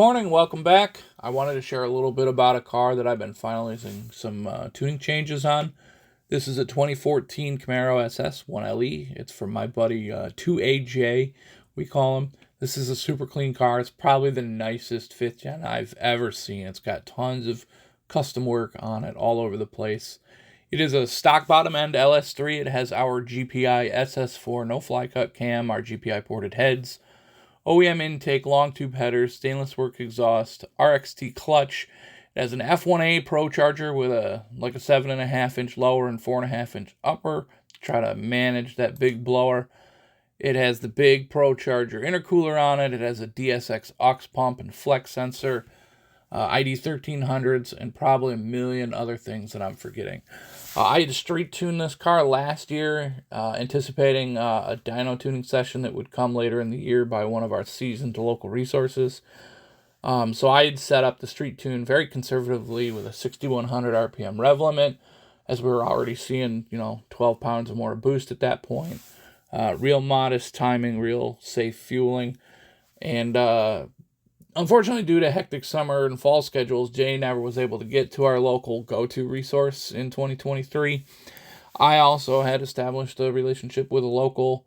morning, welcome back. I wanted to share a little bit about a car that I've been finalizing some tuning changes on. This is a 2014 Camaro SS 1LE. It's from my buddy 2AJ, we call him. This is a super clean car. It's probably the nicest 5th gen I've ever seen. It's got tons of custom work on it all over the place. It is a stock bottom end LS3. It has our GPI SS4 no fly cut cam, our GPI ported heads, OEM intake, long tube headers, stainless work exhaust, RXT clutch. It has an F1A Procharger with a 7.5 inch lower and 4.5 inch upper to try to manage that big blower. It has the big Procharger intercooler on it. It has a DSX Aux pump and flex sensor, ID 1300s, and probably a million other things that I'm forgetting. I had to street tune this car last year, anticipating a dyno tuning session that would come later in the year by one of our seasoned local resources. So I had set up the street tune very conservatively with a 6,100 RPM rev limit, as we were already seeing, 12 pounds or more of boost at that point. Real modest timing, real safe fueling. And unfortunately, due to hectic summer and fall schedules, Jay never was able to get to our local go-to resource in 2023. I also had established a relationship with a local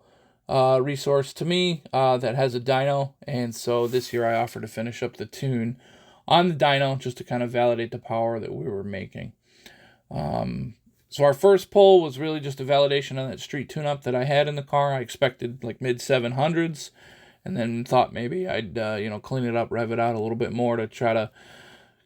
resource to me that has a dyno, and so this year I offered to finish up the tune on the dyno just to kind of validate the power that we were making. So our first pull was really just a validation on that street tune-up that I had in the car. I expected like mid-700s. And then thought maybe I'd, clean it up, rev it out a little bit more to try to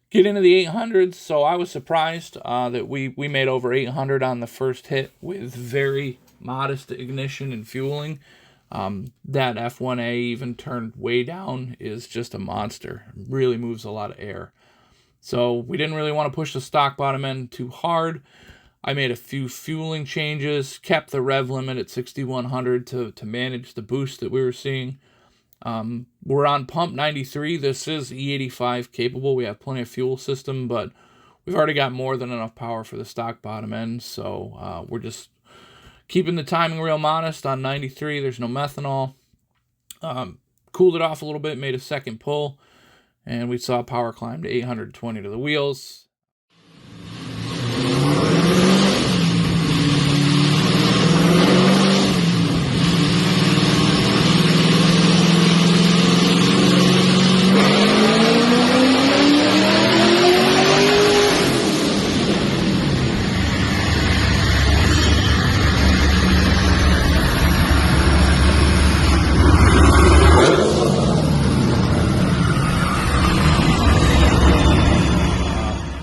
get into the 800s. So I was surprised that we made over 800 on the first hit with very modest ignition and fueling. That F1A even turned way down is just a monster. It really moves a lot of air. So we didn't really want to push the stock bottom end too hard. I made a few fueling changes, kept the rev limit at 6,100 to manage the boost that we were seeing. We're on pump 93. This is E85 capable. We have plenty of fuel system, but we've already got more than enough power for the stock bottom end. So we're just keeping the timing real modest on 93. There's no methanol. Cooled it off a little bit, made a second pull, and we saw power climb to 820 to the wheels.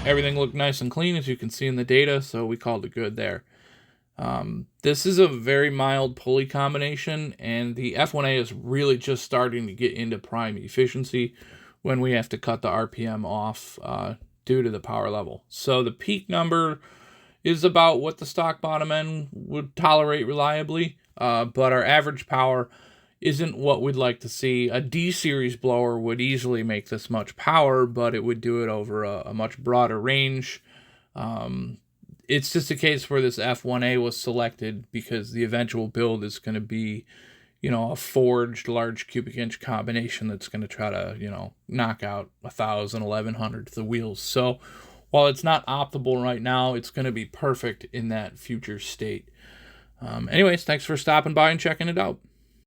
Everything looked nice and clean, as you can see in the data, so we called it good there. This is a very mild pulley combination, and the F1A is really just starting to get into prime efficiency when we have to cut the RPM off due to the power level. So the peak number is about what the stock bottom end would tolerate reliably, but our average power isn't what we'd like to see. A D-series blower would easily make this much power, but it would do it over a much broader range. It's just a case where this F1A was selected because the eventual build is going to be, a forged large cubic inch combination that's going to try to, knock out 1,000, 1,100 to the wheels. So while it's not optimal right now, it's going to be perfect in that future state. Anyways, thanks for stopping by and checking it out.